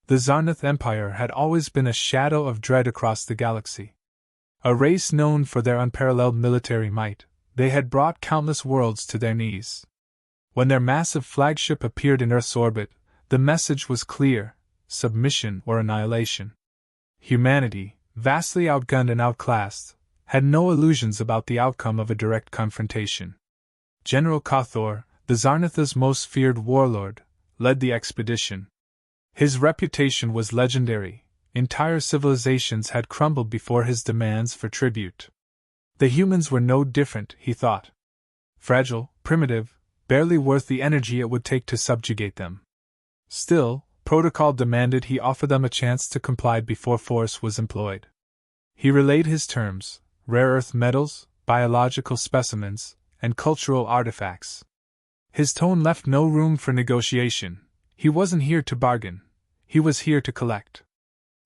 The Zarnath Empire had always been a shadow of dread across the galaxy. A race known for their unparalleled military might, they had brought countless worlds to their knees. When their massive flagship appeared in Earth's orbit, the message was clear: submission or annihilation. Humanity, vastly outgunned and outclassed, had no illusions about the outcome of a direct confrontation. General Cathor, the Zarnath's most feared warlord, led the expedition. His reputation was legendary. Entire civilizations had crumbled before his demands for tribute. The humans were no different, he thought. Fragile, primitive, barely worth the energy it would take to subjugate them. Still, protocol demanded he offer them a chance to comply before force was employed. He relayed his terms: rare earth metals, biological specimens, and cultural artifacts. His tone left no room for negotiation. He wasn't here to bargain. He was here to collect.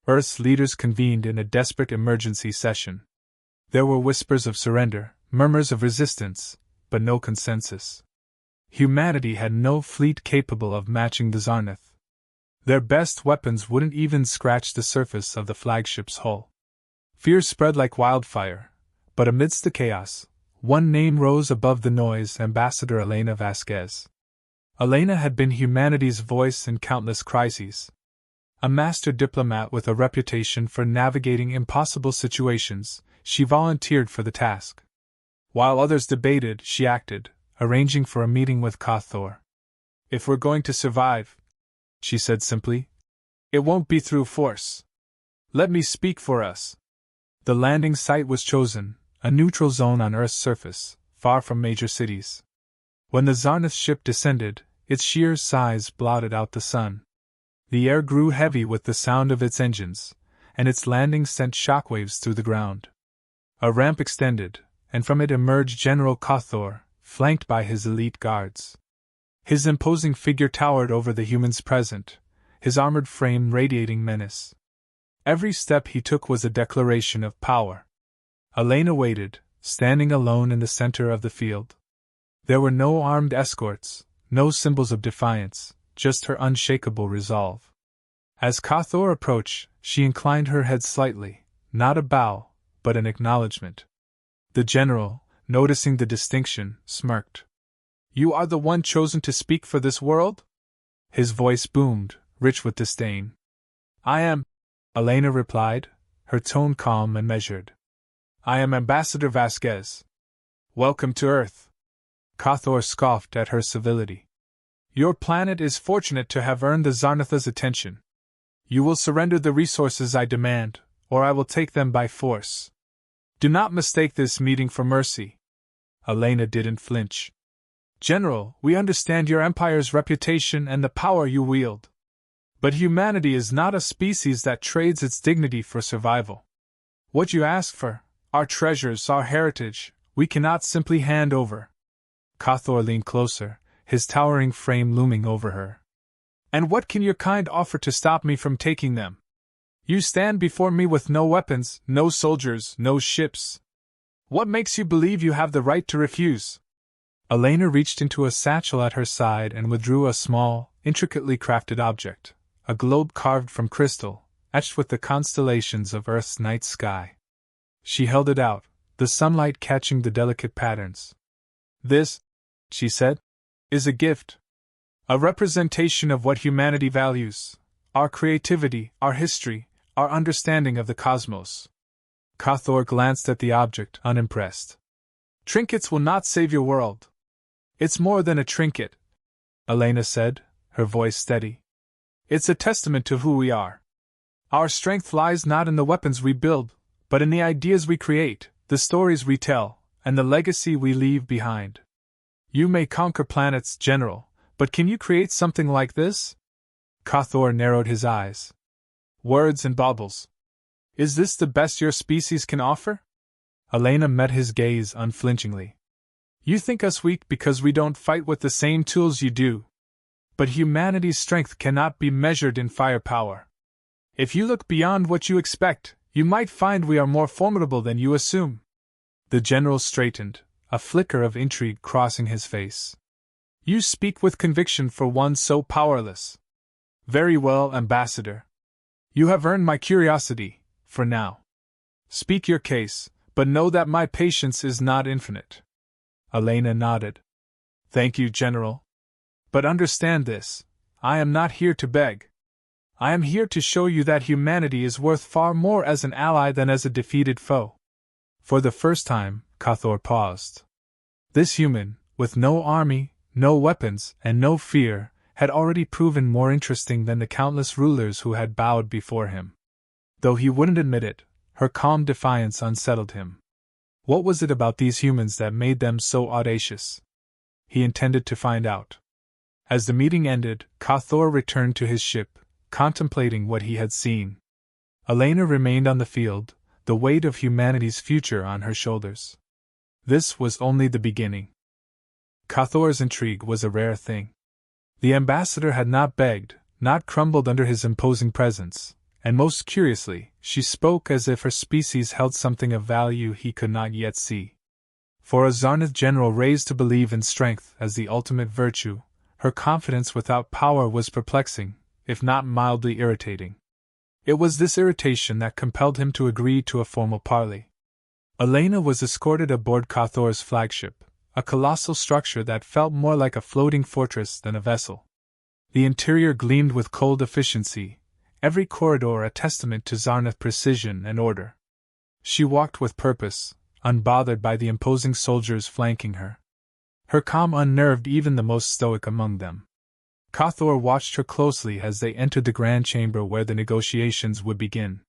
Earth's leaders convened in a desperate emergency session. There were whispers of surrender, murmurs of resistance, but no consensus. Humanity had no fleet capable of matching the Zarnath. Their best weapons wouldn't even scratch the surface of the flagship's hull. Fear spread like wildfire, but amidst the chaos, one name rose above the noise: Ambassador Elena Vasquez. Elena had been humanity's voice in countless crises. A master diplomat with a reputation for navigating impossible situations, she volunteered for the task. While others debated, she acted, arranging for a meeting with Cathor. "If we're going to survive," she said simply, "it won't be through force. Let me speak for us." The landing site was chosen, a neutral zone on Earth's surface, far from major cities. When the Zarnath ship descended, its sheer size blotted out the sun. The air grew heavy with the sound of its engines, and its landing sent shockwaves through the ground. A ramp extended, and from it emerged General Cathor, flanked by his elite guards. His imposing figure towered over the humans present, his armored frame radiating menace. Every step he took was a declaration of power. Elena waited, standing alone in the center of the field. There were no armed escorts, no symbols of defiance, just her unshakable resolve. As Cathor approached, she inclined her head slightly, not a bow, but an acknowledgement. The general, noticing the distinction, smirked. "You are the one chosen to speak for this world?" His voice boomed, rich with disdain. "I am," Elena replied, her tone calm and measured. "I am Ambassador Vasquez. Welcome to Earth." Cathor scoffed at her civility. "Your planet is fortunate to have earned the Zarnath's attention. You will surrender the resources I demand, or I will take them by force. Do not mistake this meeting for mercy." Elena didn't flinch. "General, we understand your empire's reputation and the power you wield. But humanity is not a species that trades its dignity for survival. What you ask for, our treasures, our heritage, we cannot simply hand over." Cathor leaned closer, his towering frame looming over her. "And what can your kind offer to stop me from taking them? You stand before me with no weapons, no soldiers, no ships. What makes you believe you have the right to refuse?" Elena reached into a satchel at her side and withdrew a small, intricately crafted object, a globe carved from crystal, etched with the constellations of Earth's night sky. She held it out, the sunlight catching the delicate patterns. "This," she said, "is a gift. A representation of what humanity values: our creativity, our history, our understanding of the cosmos." Cathor glanced at the object, unimpressed. "Trinkets will not save your world." "It's more than a trinket," Elena said, her voice steady. "It's a testament to who we are. Our strength lies not in the weapons we build, but in the ideas we create, the stories we tell, and the legacy we leave behind. You may conquer planets, General, but can you create something like this?" Cathor narrowed his eyes. "Words and baubles. Is this the best your species can offer?" Elena met his gaze unflinchingly. "You think us weak because we don't fight with the same tools you do. But humanity's strength cannot be measured in firepower. If you look beyond what you expect, you might find we are more formidable than you assume." The general straightened, a flicker of intrigue crossing his face. "You speak with conviction for one so powerless." "Very well, Ambassador," You have earned my curiosity, for now. Speak your case, but know that my patience is not infinite. Elena nodded. Thank you, General. But understand this, I am not here to beg. I am here to show you that humanity is worth far more as an ally than as a defeated foe. For the first time, Cathor paused. This human, with no army, no weapons, and no fear, had already proven more interesting than the countless rulers who had bowed before him. Though he wouldn't admit it, her calm defiance unsettled him. What was it about these humans that made them so audacious? He intended to find out. As the meeting ended, Cathor returned to his ship, contemplating what he had seen. Elena remained on the field, the weight of humanity's future on her shoulders. This was only the beginning. Cathor's intrigue was a rare thing. The ambassador had not begged, not crumbled under his imposing presence, and most curiously, she spoke as if her species held something of value he could not yet see. For a Zarnath general raised to believe in strength as the ultimate virtue, her confidence without power was perplexing, if not mildly irritating. It was this irritation that compelled him to agree to a formal parley. Elena was escorted aboard Cathor's flagship, a colossal structure that felt more like a floating fortress than a vessel. The interior gleamed with cold efficiency, every corridor a testament to Zarnath precision and order. She walked with purpose, unbothered by the imposing soldiers flanking her. Her calm unnerved even the most stoic among them. Cathor watched her closely as they entered the grand chamber where the negotiations would begin.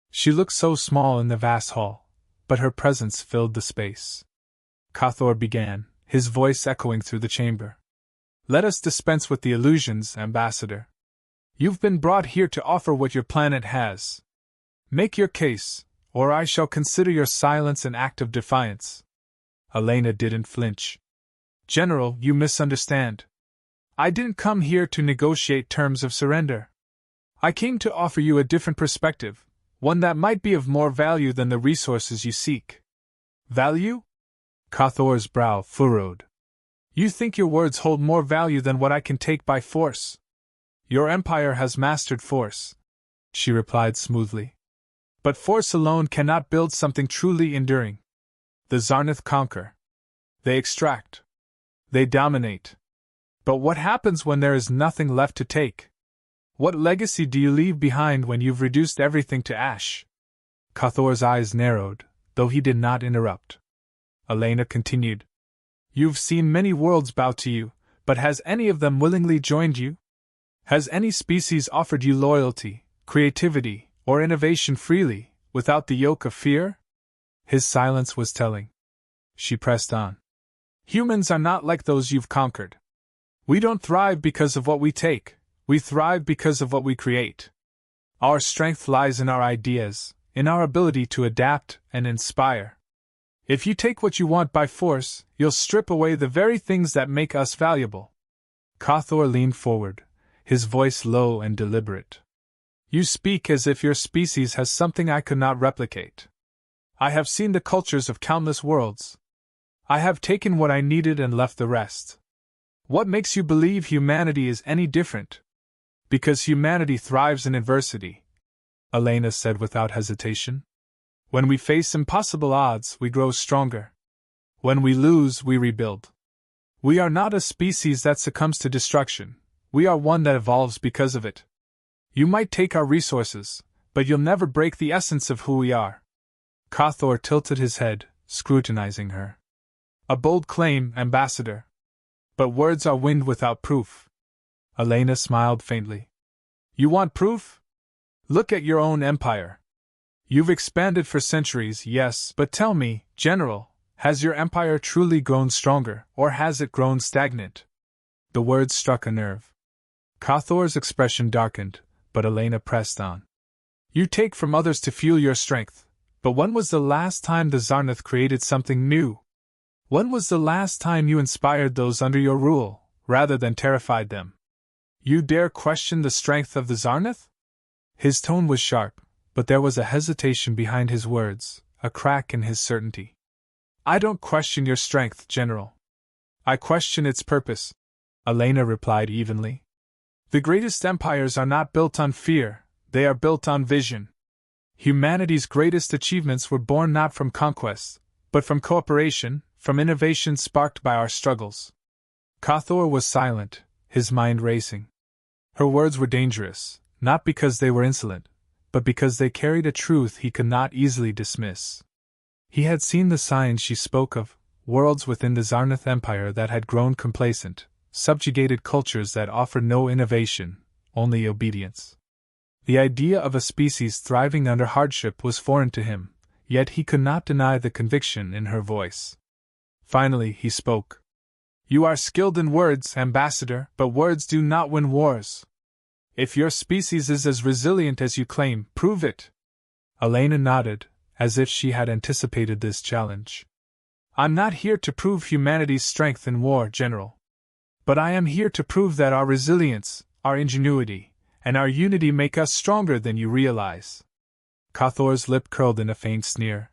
She looked so small in the vast hall, but her presence filled the space. Cathor began, his voice echoing through the chamber. Let us dispense with the illusions, Ambassador. You've been brought here to offer what your planet has. Make your case, or I shall consider your silence an act of defiance. Elena didn't flinch. General, you misunderstand. I didn't come here to negotiate terms of surrender. I came to offer you a different perspective, one that might be of more value than the resources you seek. Value? Cathor's brow furrowed. You think your words hold more value than what I can take by force? Your empire has mastered force, she replied smoothly. But force alone cannot build something truly enduring. The Zarnath conquer. They extract. They dominate. But what happens when there is nothing left to take? What legacy do you leave behind when you've reduced everything to ash? Cathor's eyes narrowed, though he did not interrupt. Elena continued. You've seen many worlds bow to you, but has any of them willingly joined you? Has any species offered you loyalty, creativity, or innovation freely, without the yoke of fear? His silence was telling. She pressed on. Humans are not like those you've conquered. We don't thrive because of what we take, we thrive because of what we create. Our strength lies in our ideas, in our ability to adapt and inspire. If you take what you want by force, you'll strip away the very things that make us valuable. Cathor leaned forward, his voice low and deliberate. You speak as if your species has something I could not replicate. I have seen the cultures of countless worlds. I have taken what I needed and left the rest. What makes you believe humanity is any different? Because humanity thrives in adversity, Elena said without hesitation. When we face impossible odds, we grow stronger. When we lose, we rebuild. We are not a species that succumbs to destruction, we are one that evolves because of it. You might take our resources, but you'll never break the essence of who we are. Cathor tilted his head, scrutinizing her. A bold claim, Ambassador. But words are wind without proof. Elena smiled faintly. You want proof? Look at your own empire. You've expanded for centuries, yes, but tell me, General, has your empire truly grown stronger, or has it grown stagnant? The words struck a nerve. Cathor's expression darkened, but Elena pressed on. You take from others to fuel your strength, but when was the last time the Zarnath created something new? When was the last time you inspired those under your rule, rather than terrified them? You dare question the strength of the Zarnath? His tone was sharp, but there was a hesitation behind his words, a crack in his certainty. I don't question your strength, General. I question its purpose, Elena replied evenly. The greatest empires are not built on fear, They are built on vision. Humanity's greatest achievements were born not from conquest, but from cooperation, from innovation sparked by our struggles. Cathor was silent, his mind racing. Her words were dangerous, not because they were insolent, but because they carried a truth he could not easily dismiss. He had seen the signs she spoke of, worlds within the Zarnath Empire that had grown complacent, subjugated cultures that offered no innovation, only obedience. The idea of a species thriving under hardship was foreign to him, yet he could not deny the conviction in her voice. Finally, he spoke. You are skilled in words, Ambassador, but words do not win wars. If your species is as resilient as you claim, prove it. Elena nodded, as if she had anticipated this challenge. I'm not here to prove humanity's strength in war, General. But I am here to prove that our resilience, our ingenuity, and our unity make us stronger than you realize. Cathor's lip curled in a faint sneer.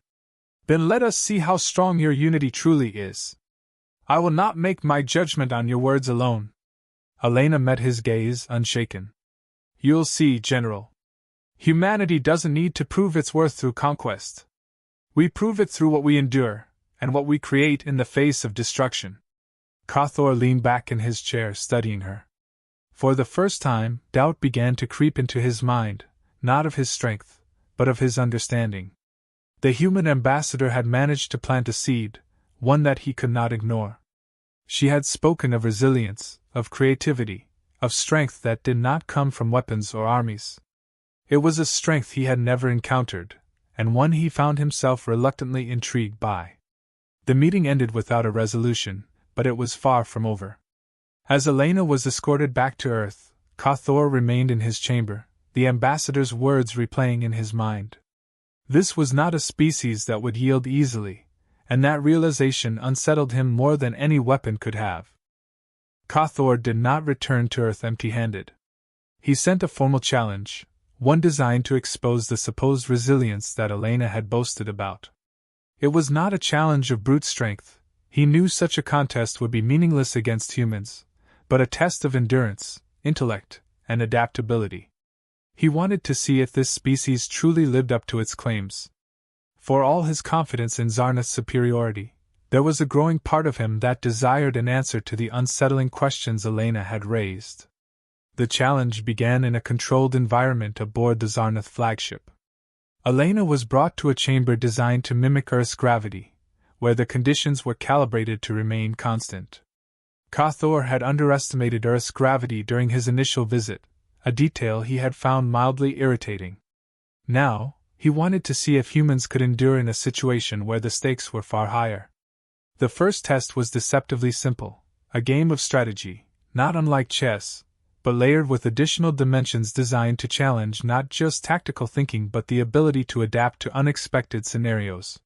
Then let us see how strong your unity truly is. I will not make my judgment on your words alone. Elena met his gaze, unshaken. You'll see, General. Humanity doesn't need to prove its worth through conquest. We prove it through what we endure, and what we create in the face of destruction. Cathor leaned back in his chair, studying her. For the first time, doubt began to creep into his mind, not of his strength, but of his understanding. The human ambassador had managed to plant a seed, one that he could not ignore. She had spoken of resilience, of creativity, of strength that did not come from weapons or armies. It was a strength he had never encountered, and one he found himself reluctantly intrigued by. The meeting ended without a resolution, but it was far from over. As Elena was escorted back to Earth, Cathor remained in his chamber, the ambassador's words replaying in his mind. This was not a species that would yield easily, and that realization unsettled him more than any weapon could have. Cathor did not return to Earth empty-handed. He sent a formal challenge, one designed to expose the supposed resilience that Elena had boasted about. It was not a challenge of brute strength, he knew such a contest would be meaningless against humans, but a test of endurance, intellect, and adaptability. He wanted to see if this species truly lived up to its claims. For all his confidence in Zarnath's superiority, there was a growing part of him that desired an answer to the unsettling questions Elena had raised. The challenge began in a controlled environment aboard the Zarnath flagship. Elena was brought to a chamber designed to mimic Earth's gravity, where the conditions were calibrated to remain constant. Cathor had underestimated Earth's gravity during his initial visit, a detail he had found mildly irritating. Now, he wanted to see if humans could endure in a situation where the stakes were far higher. The first test was deceptively simple, a game of strategy, not unlike chess, but layered with additional dimensions designed to challenge not just tactical thinking but the ability to adapt to unexpected scenarios.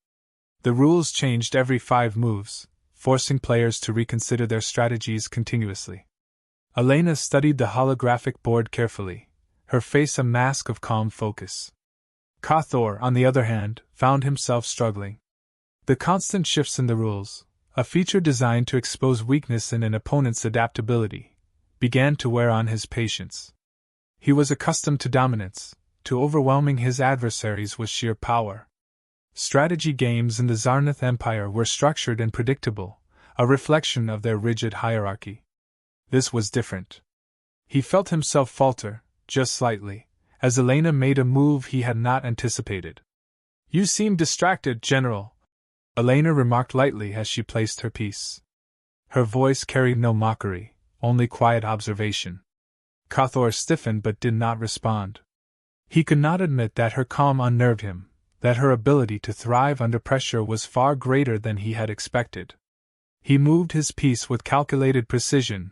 The rules changed every 5 moves, forcing players to reconsider their strategies continuously. Elena studied the holographic board carefully, her face a mask of calm focus. Cathor, on the other hand, found himself struggling. The constant shifts in the rules, a feature designed to expose weakness in an opponent's adaptability, began to wear on his patience. He was accustomed to dominance, to overwhelming his adversaries with sheer power. Strategy games in the Zarnath Empire were structured and predictable, a reflection of their rigid hierarchy. This was different. He felt himself falter, just slightly, as Elena made a move he had not anticipated. You seem distracted, General, Elena remarked lightly as she placed her piece. Her voice carried no mockery, only quiet observation. Cathor stiffened but did not respond. He could not admit that her calm unnerved him, that her ability to thrive under pressure was far greater than he had expected. He moved his piece with calculated precision,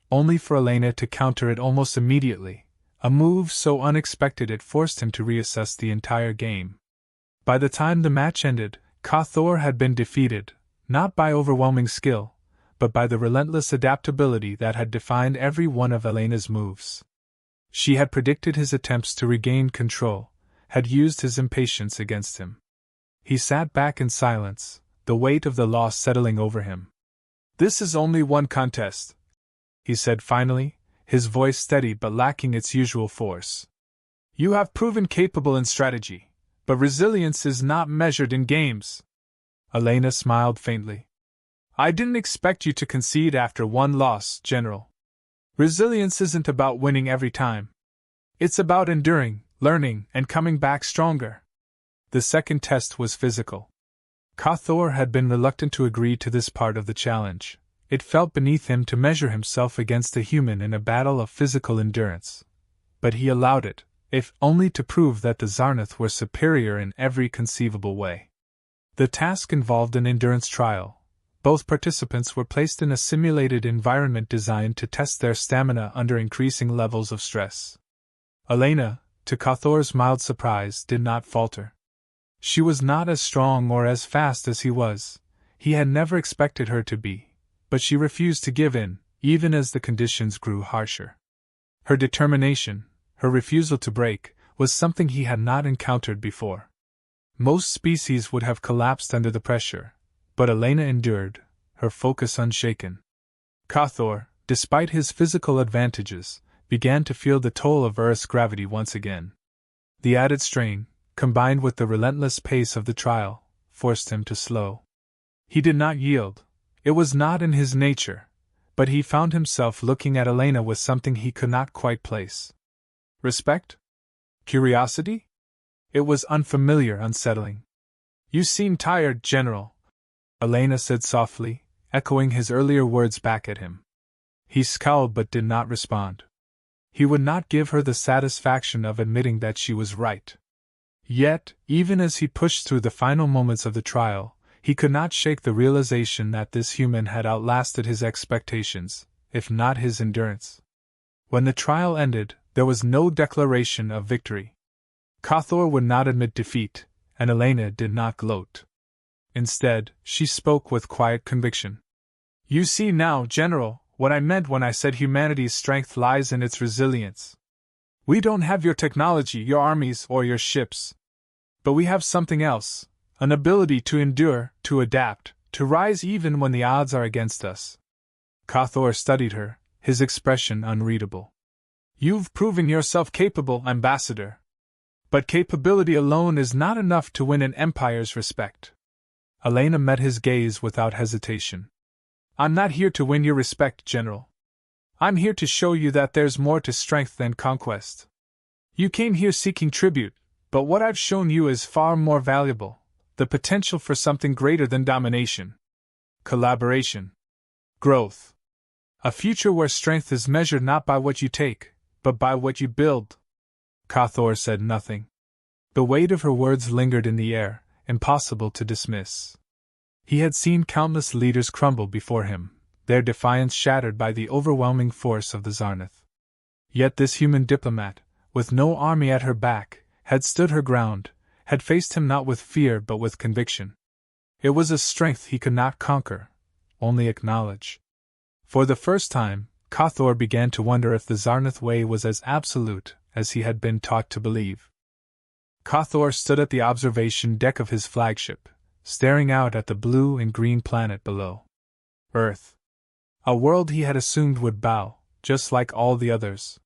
only for Elena to counter it almost immediately, a move so unexpected it forced him to reassess the entire game. By the time the match ended, Cathor had been defeated, not by overwhelming skill, but by the relentless adaptability that had defined every one of Elena's moves. She had predicted his attempts to regain control, had used his impatience against him. He sat back in silence, the weight of the loss settling over him. This is only one contest, he said finally, his voice steady but lacking its usual force. You have proven capable in strategy, but resilience is not measured in games. Elena smiled faintly. I didn't expect you to concede after one loss, General. Resilience isn't about winning every time. It's about enduring, learning, and coming back stronger. The second test was physical. Cathor had been reluctant to agree to this part of the challenge. It felt beneath him to measure himself against a human in a battle of physical endurance. But he allowed it, if only to prove that the Zarnath were superior in every conceivable way. The task involved an endurance trial. Both participants were placed in a simulated environment designed to test their stamina under increasing levels of stress. Elena, to Cathor's mild surprise, did not falter. She was not as strong or as fast as he was. He had never expected her to be, but she refused to give in, even as the conditions grew harsher. Her determination, her refusal to break, was something he had not encountered before. Most species would have collapsed under the pressure, but Elena endured, her focus unshaken. Cathor, despite his physical advantages, began to feel the toll of Earth's gravity once again. The added strain, combined with the relentless pace of the trial, forced him to slow. He did not yield. It was not in his nature, but he found himself looking at Elena with something he could not quite place. Respect? Curiosity? It was unfamiliar, unsettling. You seem tired, General, Elena said softly, echoing his earlier words back at him. He scowled but did not respond. He would not give her the satisfaction of admitting that she was right. Yet, even as he pushed through the final moments of the trial, he could not shake the realization that this human had outlasted his expectations, if not his endurance. When the trial ended, there was no declaration of victory. Cathor would not admit defeat, and Elena did not gloat. Instead, she spoke with quiet conviction. You see now, General, what I meant when I said humanity's strength lies in its resilience. We don't have your technology, your armies, or your ships. But we have something else, an ability to endure, to adapt, to rise even when the odds are against us. Cathor studied her, his expression unreadable. You've proven yourself capable, Ambassador. But capability alone is not enough to win an empire's respect. Elena met his gaze without hesitation. I'm not here to win your respect, General. I'm here to show you that there's more to strength than conquest. You came here seeking tribute, but what I've shown you is far more valuable, the potential for something greater than domination. Collaboration. Growth. A future where strength is measured not by what you take, but by what you build. Cathor said nothing. The weight of her words lingered in the air, impossible to dismiss. He had seen countless leaders crumble before him, their defiance shattered by the overwhelming force of the Zarnath. Yet this human diplomat, with no army at her back, had stood her ground, had faced him not with fear but with conviction. It was a strength he could not conquer, only acknowledge. For the first time, Cathor began to wonder if the Zarnath way was as absolute as he had been taught to believe. Cathor stood at the observation deck of his flagship, staring out at the blue and green planet below. Earth. A world he had assumed would bow, just like all the others.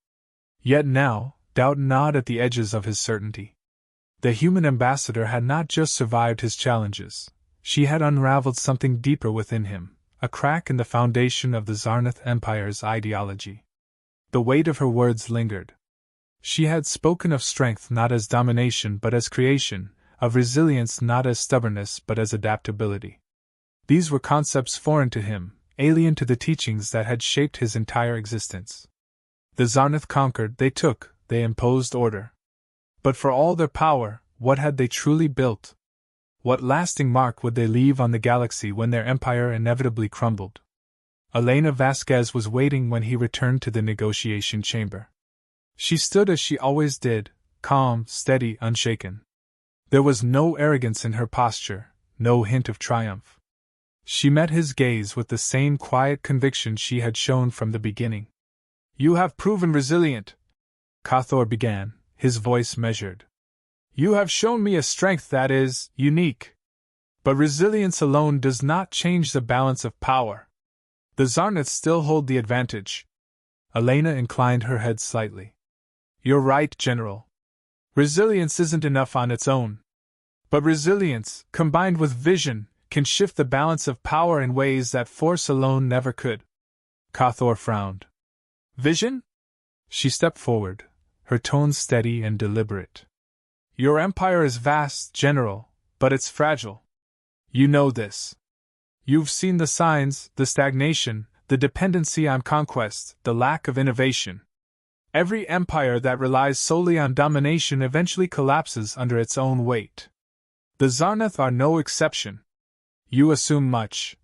Yet now, doubt gnawed at the edges of his certainty. The human ambassador had not just survived his challenges, she had unraveled something deeper within him, a crack in the foundation of the Zarnath Empire's ideology. The weight of her words lingered. She had spoken of strength not as domination but as creation, of resilience not as stubbornness but as adaptability. These were concepts foreign to him, alien to the teachings that had shaped his entire existence. The Zarnath conquered, they took, they imposed order. But for all their power, what had they truly built? What lasting mark would they leave on the galaxy when their empire inevitably crumbled? Elena Vasquez was waiting when he returned to the negotiation chamber. She stood as she always did, calm, steady, unshaken. There was no arrogance in her posture, no hint of triumph. She met his gaze with the same quiet conviction she had shown from the beginning. You have proven resilient, Cathor began, his voice measured. You have shown me a strength that is unique. But resilience alone does not change the balance of power. The Zarnath still hold the advantage. Elena inclined her head slightly. You're right, General. Resilience isn't enough on its own. But resilience, combined with vision, can shift the balance of power in ways that force alone never could. Cathor frowned. Vision? She stepped forward, her tone steady and deliberate. Your empire is vast, General, but it's fragile. You know this. You've seen the signs, the stagnation, the dependency on conquest, the lack of innovation. Every empire that relies solely on domination eventually collapses under its own weight. The Zarnath are no exception. You assume much,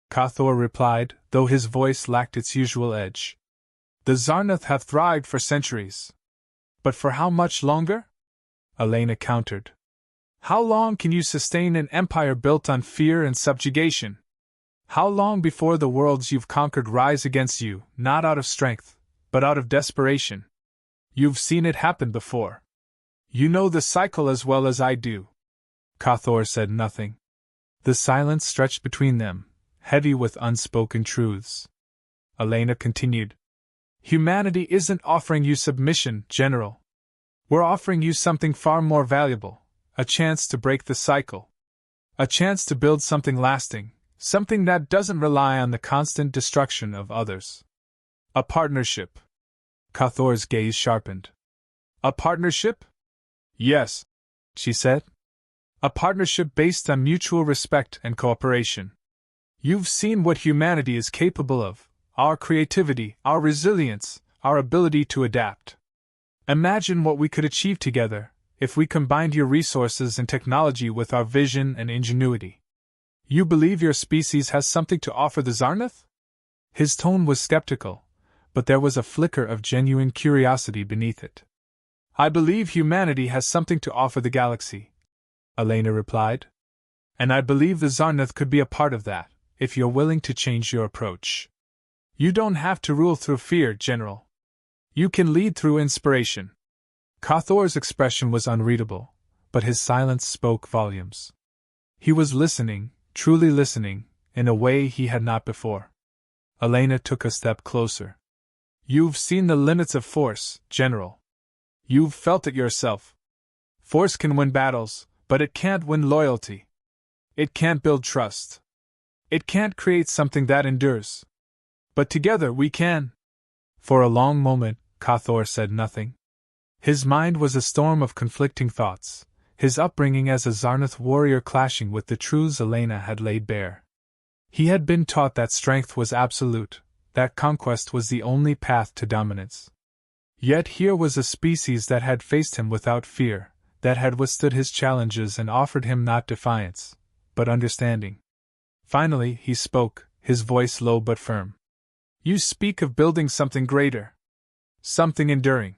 Cathor replied, though his voice lacked its usual edge. The Zarnath have thrived for centuries. But for how much longer? Elena countered. How long can you sustain an empire built on fear and subjugation? How long before the worlds you've conquered rise against you, not out of strength, but out of desperation? You've seen it happen before. You know the cycle as well as I do. Cathor said nothing. The silence stretched between them, heavy with unspoken truths. Elena continued. Humanity isn't offering you submission, General. We're offering you something far more valuable, a chance to break the cycle. A chance to build something lasting, something that doesn't rely on the constant destruction of others. A partnership. Cathor's gaze sharpened. A partnership? Yes, she said. A partnership based on mutual respect and cooperation. You've seen what humanity is capable of, our creativity, our resilience, our ability to adapt. Imagine what we could achieve together, if we combined your resources and technology with our vision and ingenuity. You believe your species has something to offer the Zarnath? His tone was skeptical, but there was a flicker of genuine curiosity beneath it. I believe humanity has something to offer the galaxy, Elena replied. And I believe the Zarnath could be a part of that, if you're willing to change your approach. You don't have to rule through fear, General. You can lead through inspiration. Cathor's expression was unreadable, but his silence spoke volumes. He was listening, truly listening, in a way he had not before. Elena took a step closer. You've seen the limits of force, General. You've felt it yourself. Force can win battles, but it can't win loyalty. It can't build trust. It can't create something that endures. But together we can. For a long moment, Cathor said nothing. His mind was a storm of conflicting thoughts, his upbringing as a Zarnath warrior clashing with the truths Elena had laid bare. He had been taught that strength was absolute, that conquest was the only path to dominance. Yet here was a species that had faced him without fear, that had withstood his challenges and offered him not defiance, but understanding. Finally, he spoke, his voice low but firm. You speak of building something greater, something enduring.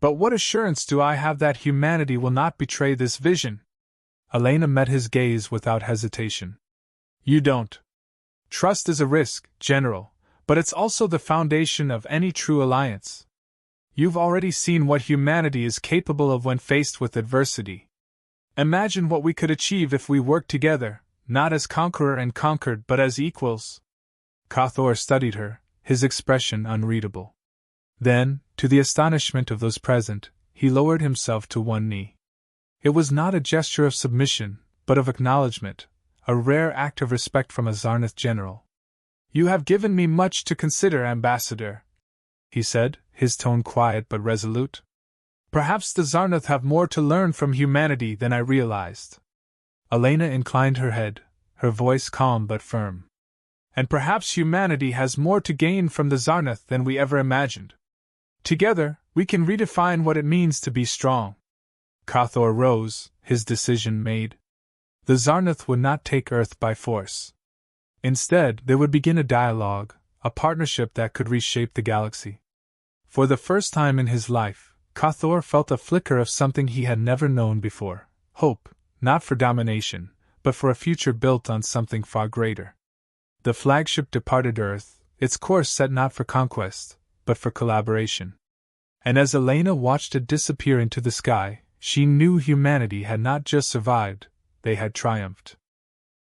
But what assurance do I have that humanity will not betray this vision? Elena met his gaze without hesitation. You don't. Trust is a risk, General, but it's also the foundation of any true alliance. You've already seen what humanity is capable of when faced with adversity. Imagine what we could achieve if we worked together, not as conqueror and conquered but as equals. Cathor studied her, his expression unreadable. Then, to the astonishment of those present, he lowered himself to one knee. It was not a gesture of submission, but of acknowledgement, a rare act of respect from a Zarnath general. You have given me much to consider, Ambassador, he said, his tone quiet but resolute. Perhaps the Zarnath have more to learn from humanity than I realized. Elena inclined her head, her voice calm but firm. And perhaps humanity has more to gain from the Zarnath than we ever imagined. Together, we can redefine what it means to be strong. Cathor rose, his decision made. The Zarnath would not take Earth by force. Instead, they would begin a dialogue, a partnership that could reshape the galaxy. For the first time in his life, Cathor felt a flicker of something he had never known before, hope, not for domination, but for a future built on something far greater. The flagship departed Earth, its course set not for conquest, but for collaboration. And as Elena watched it disappear into the sky, she knew humanity had not just survived, they had triumphed.